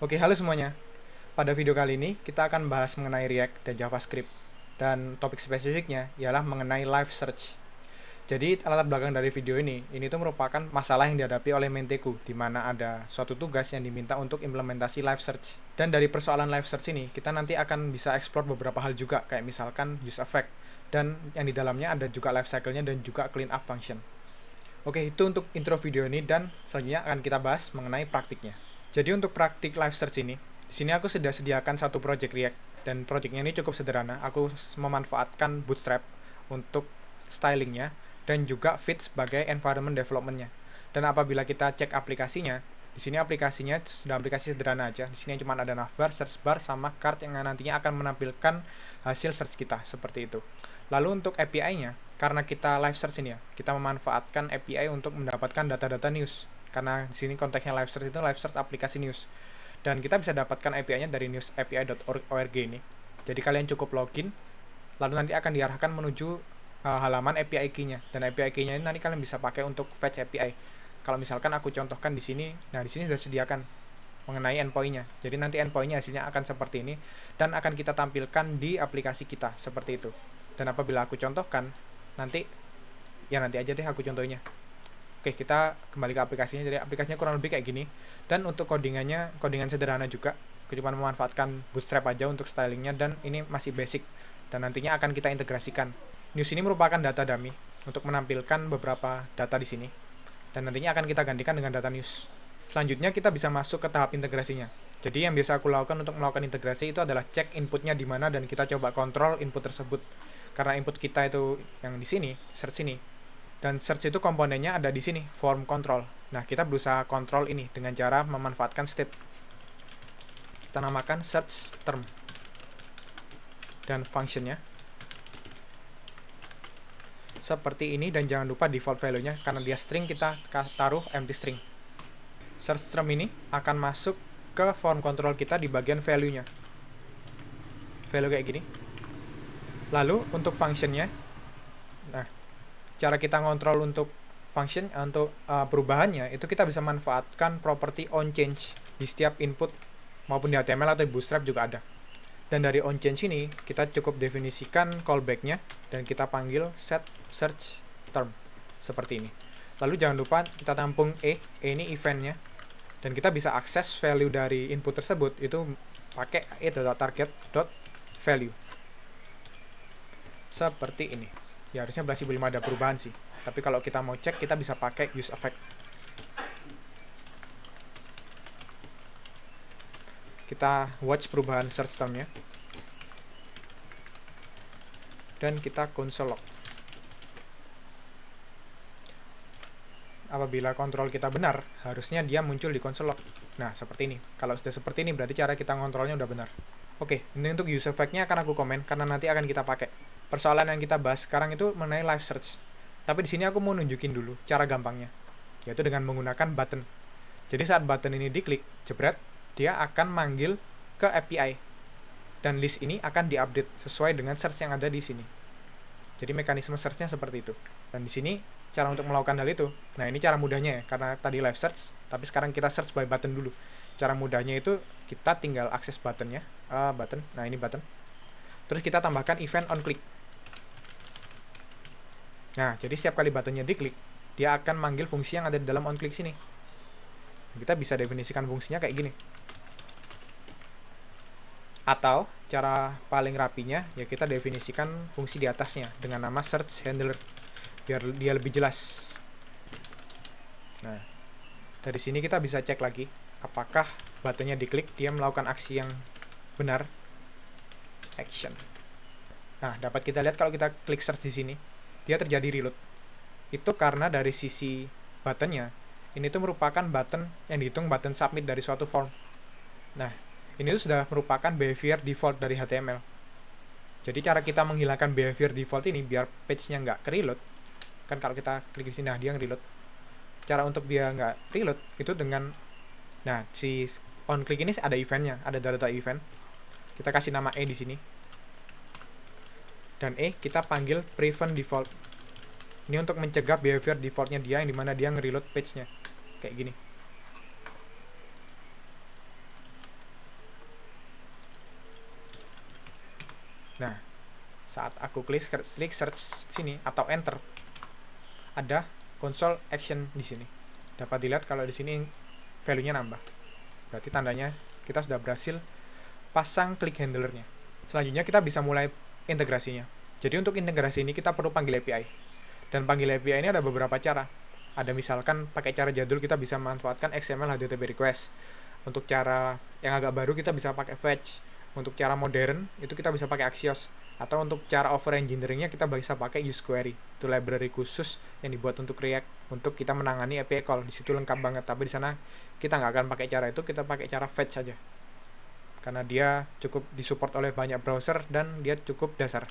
Oke, halo semuanya. Pada video kali ini, kita akan bahas mengenai React dan JavaScript. Dan topik spesifiknya ialah mengenai live search. Jadi, latar belakang dari video ini tuh merupakan masalah yang dihadapi oleh Menteku, di mana ada suatu tugas yang diminta untuk implementasi live search. Dan dari persoalan live search ini, kita nanti akan bisa explore beberapa hal juga, kayak misalkan use effect. Dan yang di dalamnya ada juga life cycle-nya dan juga clean up function. Oke, itu untuk intro video ini dan selanjutnya akan kita bahas mengenai praktiknya. Jadi untuk praktik live search ini, di sini aku sudah sediakan satu project React dan projectnya ini cukup sederhana. Aku memanfaatkan Bootstrap untuk stylingnya dan juga Fit sebagai environment developmentnya. Dan apabila kita cek aplikasinya, di sini aplikasinya sudah aplikasi sederhana aja. Di sini cuma ada navbar, search bar, sama card yang nantinya akan menampilkan hasil search kita seperti itu. Lalu untuk API-nya, karena kita live search ini ya, kita memanfaatkan API untuk mendapatkan data-data news. Karena di sini konteksnya live search itu live search aplikasi news. Dan kita bisa dapatkan API-nya dari newsapi.org ini. Jadi kalian cukup login, lalu nanti akan diarahkan menuju halaman API key-nya. Dan API key-nya ini nanti kalian bisa pakai untuk fetch API. Kalau misalkan aku contohkan di sini, nah di sini sudah disediakan mengenai endpoint-nya. Jadi nanti endpoint-nya hasilnya akan seperti ini dan akan kita tampilkan di aplikasi kita seperti itu. Dan apabila aku contohkan, nanti aja deh aku contohnya. Oke, kita kembali ke aplikasinya. Jadi aplikasinya kurang lebih kayak gini. Dan untuk codingannya, codingan sederhana juga. Aku cuma memanfaatkan Bootstrap aja untuk stylingnya dan ini masih basic. Dan nantinya akan kita integrasikan. News ini merupakan data dummy untuk menampilkan beberapa data di sini. Dan nantinya akan kita gantikan dengan data news. Selanjutnya kita bisa masuk ke tahap integrasinya. Jadi yang biasa aku lakukan untuk melakukan integrasi itu adalah cek inputnya di mana dan kita coba kontrol input tersebut. Karena input kita itu yang di sini, search ini. Dan search itu komponennya ada di sini, form control. Nah, kita berusaha kontrol ini dengan cara memanfaatkan state. Kita namakan search term. Dan functionnya seperti ini, dan jangan lupa default value-nya karena dia string, kita taruh empty string. Search term ini akan masuk ke form control kita di bagian value-nya. Value kayak gini. Lalu untuk function-nya, nah, cara kita ngontrol untuk function, untuk perubahannya, itu kita bisa manfaatkan property onChange di setiap input, maupun di HTML atau di Bootstrap juga ada. Dan dari onChange ini, kita cukup definisikan callback-nya, dan kita panggil set search term, seperti ini. Lalu jangan lupa kita tampung ini event-nya, dan kita bisa akses value dari input tersebut, itu pakai e.target.value. Seperti ini. Ya harusnya masih belum ada perubahan sih. Tapi kalau kita mau cek, kita bisa pakai use effect. Kita watch perubahan search term-nya. Dan kita console log. Apabila kontrol kita benar, harusnya dia muncul di console log. Nah, seperti ini. Kalau sudah seperti ini, berarti cara kita ngontrolnya udah benar. Oke, ini untuk use effect-nya akan aku komen, karena nanti akan kita pakai. Persoalan yang kita bahas sekarang itu mengenai live search. Tapi di sini aku mau nunjukin dulu cara gampangnya, yaitu dengan menggunakan button. Jadi saat button ini diklik, jebret, dia akan manggil ke API. Dan list ini akan diupdate sesuai dengan search yang ada di sini. Jadi mekanisme search-nya seperti itu. Dan di sini cara untuk melakukan hal itu. Nah, ini cara mudahnya ya, karena tadi live search, tapi sekarang kita search by button dulu. Cara mudahnya itu kita tinggal akses buttonnya, button. Nah, ini button. Terus kita tambahkan event on click. Nah, jadi setiap kali buttonnya diklik, dia akan manggil fungsi yang ada di dalam onClick sini. Kita bisa definisikan fungsinya kayak gini. Atau, cara paling rapinya, ya kita definisikan fungsi di atasnya dengan nama search handler, biar dia lebih jelas. Nah, dari sini kita bisa cek lagi, apakah buttonnya diklik, dia melakukan aksi yang benar. Action. Nah, dapat kita lihat kalau kita klik search di sini, dia terjadi reload. Itu karena dari sisi buttonnya, ini tuh merupakan button yang dihitung button submit dari suatu form. Nah, ini tuh sudah merupakan behavior default dari HTML. Jadi cara kita menghilangkan behavior default ini biar page-nya nggak ke-reload, kan kalau kita klik di sini, nah dia nge-reload. Cara untuk dia nggak reload itu dengan, nah si onClick ini ada event-nya, ada data event. Kita kasih nama E di sini. Dan kita panggil prevent default. Ini untuk mencegah behavior defaultnya dia, yang dimana dia nge-reload page-nya kayak gini. Nah, saat aku klik search sini atau enter, ada console action di sini. Dapat dilihat kalau di sini value-nya nambah. Berarti tandanya kita sudah berhasil pasang click handlernya. Selanjutnya kita bisa mulai integrasinya. Jadi untuk integrasi ini kita perlu panggil API. Dan panggil API ini ada beberapa cara. Ada misalkan pakai cara jadul kita bisa memanfaatkan XML HTTP request. Untuk cara yang agak baru kita bisa pakai fetch. Untuk cara modern itu kita bisa pakai Axios. Atau untuk cara over engineeringnya kita bisa pakai useQuery. Itu library khusus yang dibuat untuk React untuk kita menangani API call. Di situ lengkap banget. Tapi di sana kita nggak akan pakai cara itu, kita pakai cara fetch saja. Karena dia cukup disupport oleh banyak browser dan dia cukup dasar.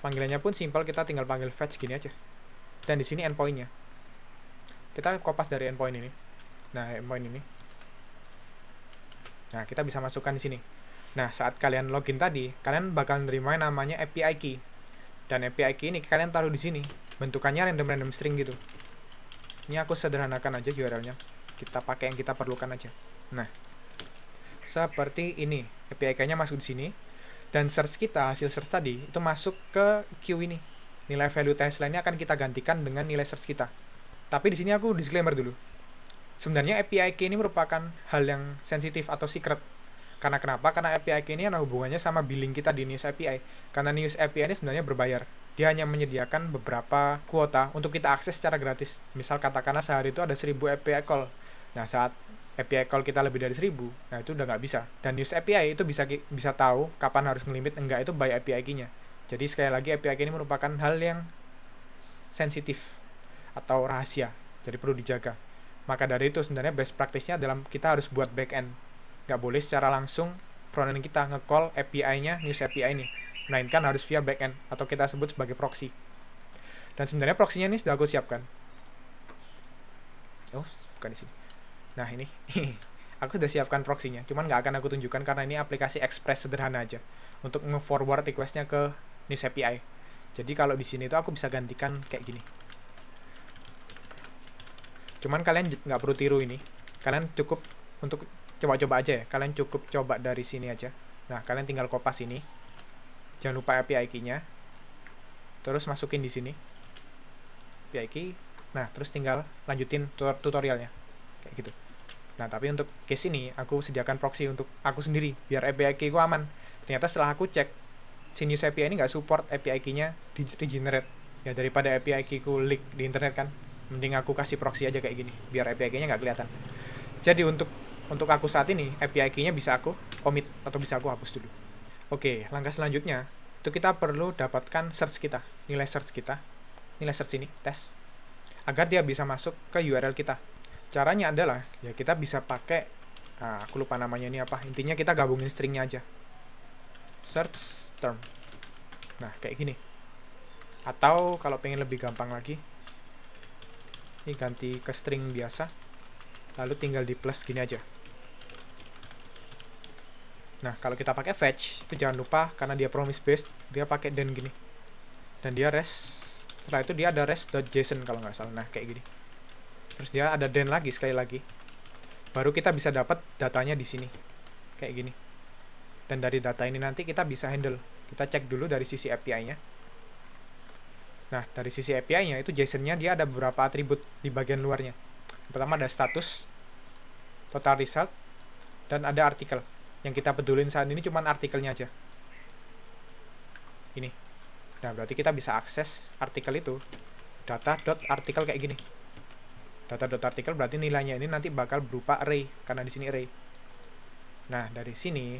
Panggilannya pun simpel, kita tinggal panggil fetch gini aja. Dan di sini endpoint-nya. Kita kopas dari endpoint ini. Nah, endpoint ini. Nah, kita bisa masukkan di sini. Nah, saat kalian login tadi, kalian bakal nerima namanya API key. Dan API key ini kalian taruh di sini. Bentukannya random string gitu. Ini aku sederhanakan aja URL-nya. Kita pakai yang kita perlukan aja. Nah, seperti ini. API key-nya masuk di sini. Dan search kita, hasil search tadi, itu masuk ke queue ini. Nilai value timeline-nya akan kita gantikan dengan nilai search kita. Tapi di sini aku disclaimer dulu. Sebenarnya API key ini merupakan hal yang sensitif atau secret. Karena kenapa? Karena API key ini ada hubungannya sama billing kita di News API. Karena News API ini sebenarnya berbayar. Dia hanya menyediakan beberapa kuota untuk kita akses secara gratis. Misal katakanlah sehari itu ada 1000 API call. Nah, saat API call kita lebih dari 1000, nah itu udah nggak bisa. Dan News API itu bisa tahu kapan harus ngelimit, enggak itu by API key-nya. Jadi sekali lagi API key ini merupakan hal yang sensitif atau rahasia. Jadi perlu dijaga. Maka dari itu sebenarnya best practice-nya adalah kita harus buat backend. Nggak boleh secara langsung frontend kita nge-call API-nya News API ini. Melainkan harus via backend atau kita sebut sebagai proxy. Dan sebenarnya proxy-nya ini sudah aku siapkan. Oh, bukan di sini. Nah, ini. Aku sudah siapkan proxy-nya. Cuman nggak akan aku tunjukkan karena ini aplikasi Express sederhana aja. Untuk nge-forward request-nya ke News API. Jadi kalau di sini itu aku bisa gantikan kayak gini. Cuman kalian nggak perlu tiru ini. Kalian cukup untuk coba-coba aja ya. Kalian cukup coba dari sini aja. Nah, kalian tinggal kopas ini. Jangan lupa API key-nya. Terus masukin di sini. API key. Nah, terus tinggal lanjutin tutorialnya. Kayak gitu. Nah, tapi untuk case ini, aku sediakan proxy untuk aku sendiri. Biar API key ku aman. Ternyata setelah aku cek, si News API ini nggak support API key-nya di regenerate. Ya, daripada API key ku leak di internet kan. Mending aku kasih proxy aja kayak gini, biar API key-nya nggak kelihatan. Jadi untuk aku saat ini, API key-nya bisa aku omit atau bisa aku hapus dulu. Oke, langkah selanjutnya, itu kita perlu dapatkan search kita, nilai search kita, nilai search ini, tes, agar dia bisa masuk ke URL kita. Caranya adalah, ya kita bisa pakai, aku lupa namanya ini apa, intinya kita gabungin stringnya aja. Search term. Nah, kayak gini. Atau kalau pengen lebih gampang lagi, ini ganti ke string biasa, lalu tinggal di plus gini aja. Nah, kalau kita pakai fetch, itu jangan lupa, karena dia promise based, dia pakai then gini. Dan dia rest, setelah itu dia ada rest.json kalau nggak salah. Nah, kayak gini. Terus dia ada then lagi, sekali lagi. Baru kita bisa dapat datanya di sini. Kayak gini. Dan dari data ini nanti kita bisa handle. Kita cek dulu dari sisi API-nya. Nah, dari sisi API-nya itu JSON-nya dia ada beberapa atribut di bagian luarnya. Yang pertama ada status, total result, dan ada artikel. Yang kita pedulin saat ini cuma artikelnya aja. Ini. Nah, berarti kita bisa akses artikel itu. Data.artikel kayak gini. Data.artikel berarti nilainya ini nanti bakal berupa array, karena di sini array. Nah, dari sini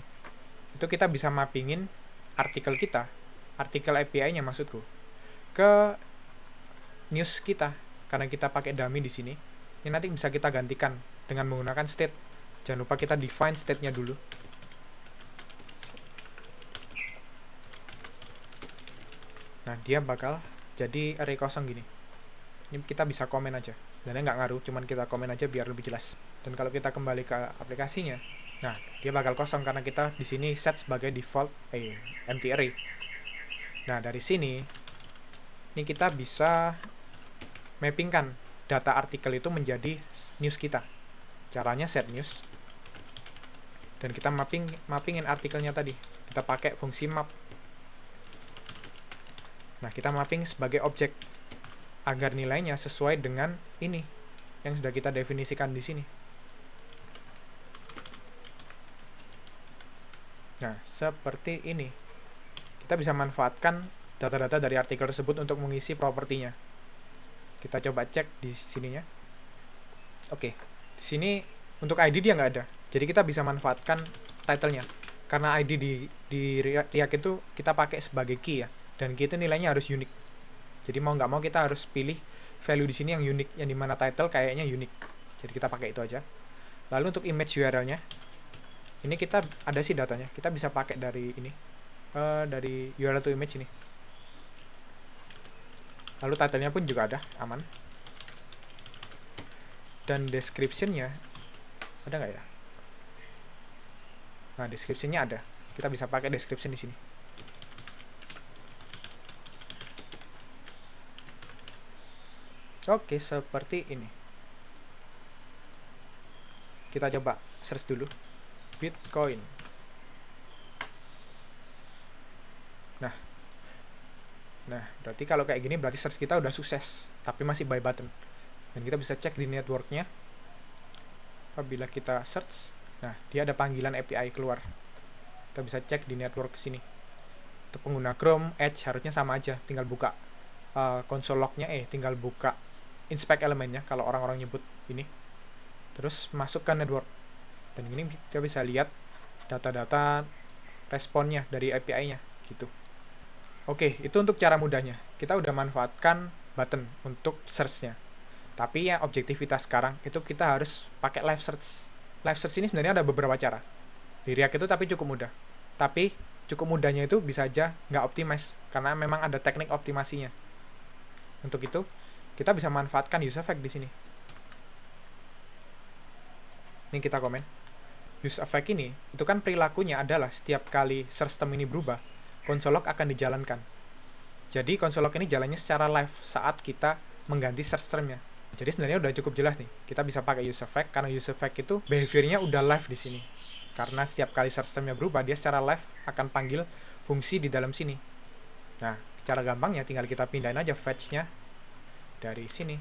itu kita bisa mappingin artikel kita, artikel API-nya maksudku, ke news kita, karena kita pakai dummy di sini. Ini nanti bisa kita gantikan dengan menggunakan state. Jangan lupa kita define state-nya dulu. Nah, dia bakal jadi array kosong gini. Ini kita bisa komen aja. Dan nggak ngaruh, cuman kita komen aja biar lebih jelas. Dan kalau kita kembali ke aplikasinya, nah, dia bakal kosong karena kita di sini set sebagai default empty array. Nah, dari sini ini kita bisa mappingkan data artikel itu menjadi news kita. Caranya set news. Dan kita mappingin artikelnya tadi. Kita pakai fungsi map. Nah, kita mapping sebagai objek agar nilainya sesuai dengan ini yang sudah kita definisikan di sini. Nah, seperti ini. Kita bisa manfaatkan data-data dari artikel tersebut untuk mengisi propertinya. Kita coba cek di sininya. Oke, di sini untuk ID dia nggak ada. Jadi kita bisa manfaatkan title-nya. Karena ID di React itu kita pakai sebagai key ya. Dan key itu nilainya harus unik. Jadi mau nggak mau kita harus pilih value di sini yang unik, yang dimana title kayaknya unik. Jadi kita pakai itu aja. Lalu untuk image URL-nya, ini kita ada sih datanya. Kita bisa pakai dari ini, dari URL to image ini. Lalu title-nya pun juga ada, aman. Dan description-nya ada nggak ya? Nah, description-nya ada. Kita bisa pakai description di sini. Oke, seperti ini. Kita coba search dulu. Bitcoin. Nah, berarti kalau kayak gini berarti search kita udah sukses, tapi masih buy button. Dan kita bisa cek di network-nya. Apabila kita search, nah, dia ada panggilan API keluar. Kita bisa cek di network sini. Untuk pengguna Chrome, Edge harusnya sama aja, tinggal buka console log-nya, tinggal buka inspect elemennya kalau orang-orang nyebut ini. Terus masuk ke network. Dan ini kita bisa lihat data-data responnya dari API-nya gitu. Oke, itu untuk cara mudahnya. Kita udah manfaatkan button untuk search-nya. Tapi yang objektivitas sekarang itu kita harus pakai live search. Live search ini sebenarnya ada beberapa cara. Di React itu tapi cukup mudah. Tapi cukup mudahnya itu bisa aja nggak optimize karena memang ada teknik optimasinya. Untuk itu, kita bisa manfaatkan use effect di sini. Ini kita komen. Use effect ini, itu kan perilakunya adalah setiap kali search term ini berubah, console log akan dijalankan. Jadi console log ini jalannya secara live saat kita mengganti search term-nya. Jadi sebenarnya udah cukup jelas nih. Kita bisa pakai use effect karena use effect itu behavior-nya udah live di sini. Karena setiap kali search term-nya berubah, dia secara live akan panggil fungsi di dalam sini. Nah, cara gampangnya tinggal kita pindahin aja fetch-nya dari sini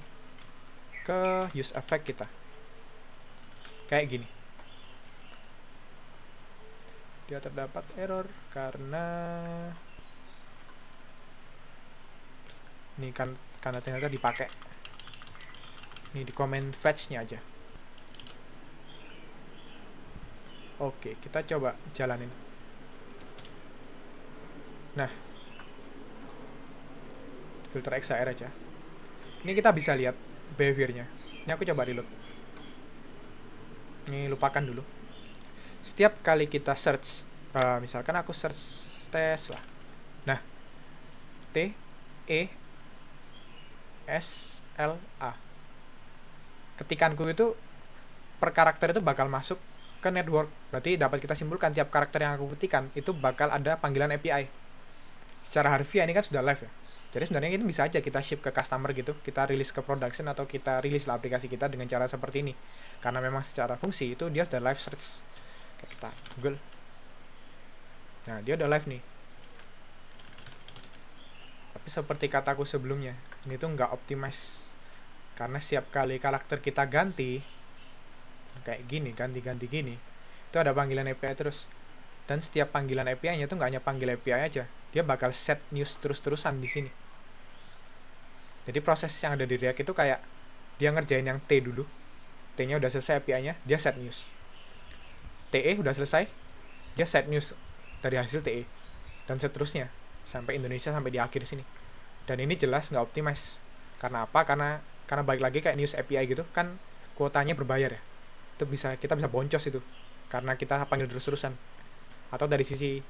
ke use effect kita. Kayak gini. Dia terdapat error karena ini kan karena ternyata dipakai. Ini di komen fetch-nya aja. Oke, kita coba jalanin. Nah, filter XHR aja. Ini kita bisa lihat behavior-nya. Ini aku coba reload. Ini lupakan dulu. Setiap kali kita search, misalkan aku search Tesla. Nah, T E S L A. Ketikanku itu per karakter itu bakal masuk ke network. Berarti dapat kita simpulkan tiap karakter yang aku ketikan itu bakal ada panggilan API. Secara harfiah ini kan sudah live ya. Jadi sebenarnya ini bisa aja kita ship ke customer gitu, kita rilis ke production atau kita rilis lah aplikasi kita dengan cara seperti ini. Karena memang secara fungsi itu dia sudah live search. Kayak kita Google. Nah, dia udah live nih. Tapi seperti kataku sebelumnya, ini tuh nggak optimize. Karena setiap kali karakter kita ganti, kayak gini, ganti-ganti gini, itu ada panggilan API terus. Dan setiap panggilan API-nya itu nggak hanya panggil API aja, dia bakal set news terus-terusan di sini. Jadi proses yang ada di React itu kayak dia ngerjain yang T dulu, T-nya udah selesai API-nya, dia set news. TE udah selesai, dia set news dari hasil TE. Dan seterusnya, sampai Indonesia sampai di akhir sini. Dan ini jelas nggak optimize. Karena apa? Karena balik lagi kayak news API gitu, kan kuotanya berbayar ya. Itu kita bisa boncos itu. Karena kita panggil terus-terusan. Atau dari sisi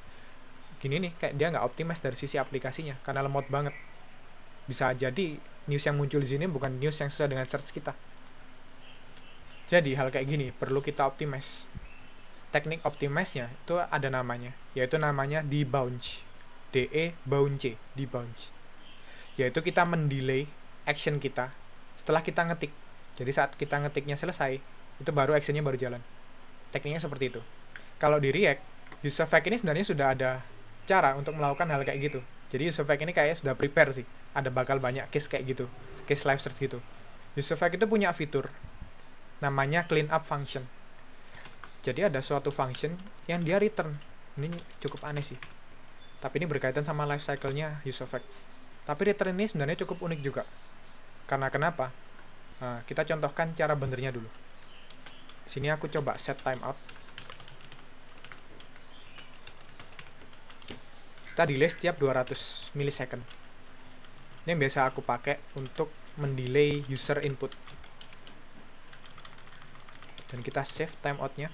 gini nih, kayak dia nggak optimize dari sisi aplikasinya karena lemot banget. Bisa jadi news yang muncul di sini bukan news yang sesuai dengan search kita. Jadi hal kayak gini perlu kita optimize. Teknik optimize-nya itu ada namanya, yaitu namanya debounce. D-E-bounce, debounce. Yaitu kita mendelay action kita setelah kita ngetik. Jadi saat kita ngetiknya selesai, itu baru actionnya baru jalan. Tekniknya seperti itu. Kalau di React, use effect ini sebenarnya sudah ada cara untuk melakukan hal kayak gitu. Jadi Useeffect ini kayaknya sudah prepare sih. Ada bakal banyak case kayak gitu, case live search gitu. Useeffect itu punya fitur namanya clean up function. Jadi ada suatu function yang dia return. Ini cukup aneh sih. Tapi ini berkaitan sama life cycle-nya Useeffect. Tapi return ini sebenarnya cukup unik juga. Karena kenapa? Nah, kita contohkan cara benernya dulu. Sini aku coba set timeout. Kita delay setiap 200 milisecond. Ini yang biasa aku pakai untuk mendelay user input. Dan kita save timeout-nya.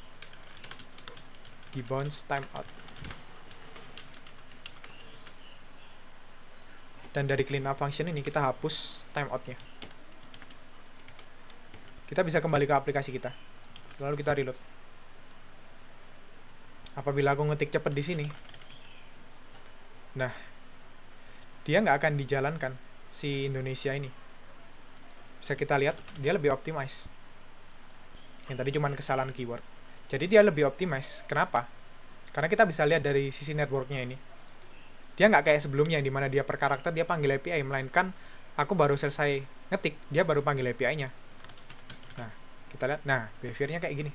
Debounce timeout. Dan dari cleanup function ini kita hapus timeout-nya. Kita bisa kembali ke aplikasi kita. Lalu kita reload. Apabila aku ngetik cepet di sini, nah, dia nggak akan dijalankan si Indonesia ini. Bisa kita lihat, dia lebih optimize. Yang tadi cuma kesalahan keyword. Jadi dia lebih optimize. Kenapa? Karena kita bisa lihat dari sisi networknya ini. Dia nggak kayak sebelumnya, di mana dia per karakter dia panggil API, melainkan aku baru selesai ngetik, dia baru panggil API-nya. Nah, kita lihat, nah, behavior-nya kayak gini.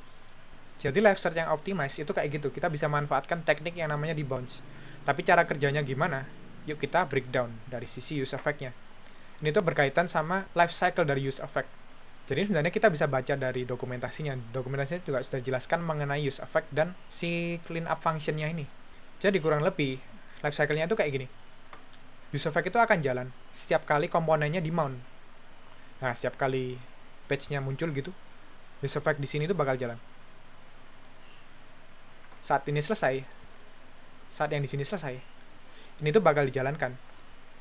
Jadi live search yang optimize itu kayak gitu. Kita bisa manfaatkan teknik yang namanya debounce. Tapi cara kerjanya gimana? Yuk kita breakdown dari sisi use effect-nya. Ini tuh berkaitan sama life cycle dari use effect. Jadi sebenarnya kita bisa baca dari dokumentasinya. Dokumentasinya juga sudah jelaskan mengenai use effect dan si clean up function-nya ini. Jadi kurang lebih life cycle-nya itu kayak gini. Use effect itu akan jalan setiap kali komponennya di mount. Nah, setiap kali page-nya muncul gitu, use effect di sini tuh bakal jalan. Saat ini selesai, saat yang di sini selesai, ini tuh bakal dijalankan.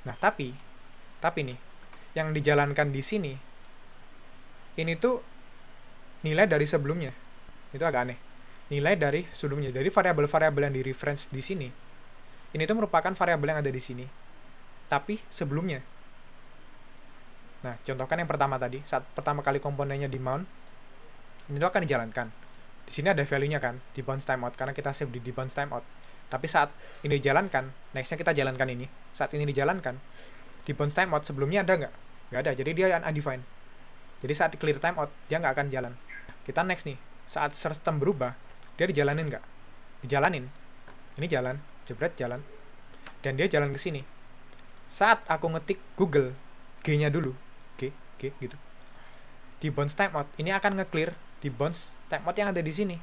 Nah, tapi nih, yang dijalankan di sini, ini tuh nilai dari sebelumnya. Itu agak aneh. Nilai dari sebelumnya. Jadi variabel-variabel yang di reference di sini, ini tuh merupakan variabel yang ada di sini, tapi sebelumnya. Nah, contohkan yang pertama tadi, saat pertama kali komponennya di mount, ini tuh akan dijalankan. Di sini ada value-nya kan, di bounce timeout, karena kita save di bounce timeout. Tapi saat ini dijalankan, next-nya kita jalankan ini. Saat ini dijalankan, di bounce timeout sebelumnya ada nggak? Nggak ada, jadi dia undefined. Jadi saat di clear timeout, dia nggak akan jalan. Kita next nih, saat system berubah, dia dijalanin nggak? Dijalanin. Ini jalan, jebret jalan. Dan dia jalan ke sini. Saat aku ngetik Google, G-nya dulu, G gitu. Di bounce timeout, ini akan nge-clear di bounce timeout yang ada di sini.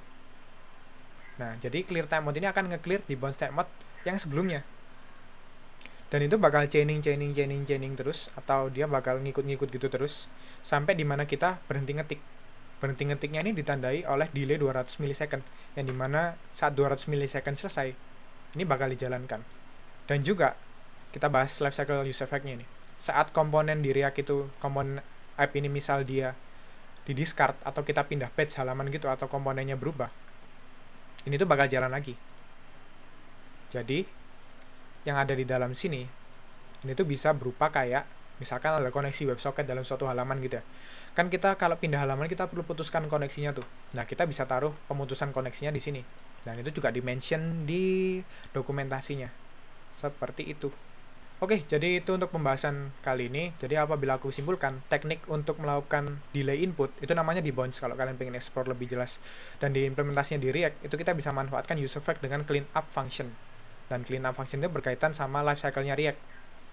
Nah, jadi clear timeout ini akan nge-clear di bounce timeout yang sebelumnya. Dan itu bakal chaining terus, atau dia bakal ngikut-ngikut gitu terus, sampai dimana kita berhenti ngetik. Berhenti ngetiknya ini ditandai oleh delay 200 milisecond, yang dimana saat 200 milisecond selesai, ini bakal dijalankan. Dan juga, kita bahas life cycle use effect-nya ini. Saat komponen di React itu, komponen app ini misal dia di discard atau kita pindah page halaman gitu atau komponennya berubah, ini tuh bakal jalan lagi. Jadi yang ada di dalam sini ini tuh bisa berupa kayak misalkan ada koneksi WebSocket dalam suatu halaman gitu ya. Kan kita kalau pindah halaman kita perlu putuskan koneksinya tuh. Nah, kita bisa taruh pemutusan koneksinya di sini. Dan itu juga di-mention di dokumentasinya. Seperti itu. Oke, jadi itu untuk pembahasan kali ini. Jadi apabila aku simpulkan, teknik untuk melakukan delay input, itu namanya debounce kalau kalian pengen explore lebih jelas. Dan di implementasinya di React, itu kita bisa manfaatkan use effect dengan clean up function. Dan clean up function itu berkaitan sama life cycle-nya React.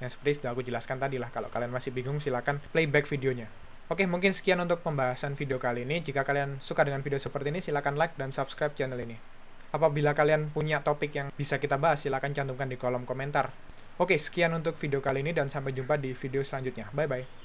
Yang seperti sudah aku jelaskan tadi lah. Kalau kalian masih bingung, silakan playback videonya. Oke, mungkin sekian untuk pembahasan video kali ini. Jika kalian suka dengan video seperti ini, silakan like dan subscribe channel ini. Apabila kalian punya topik yang bisa kita bahas, silakan cantumkan di kolom komentar. Oke, sekian untuk video kali ini dan sampai jumpa di video selanjutnya. Bye-bye.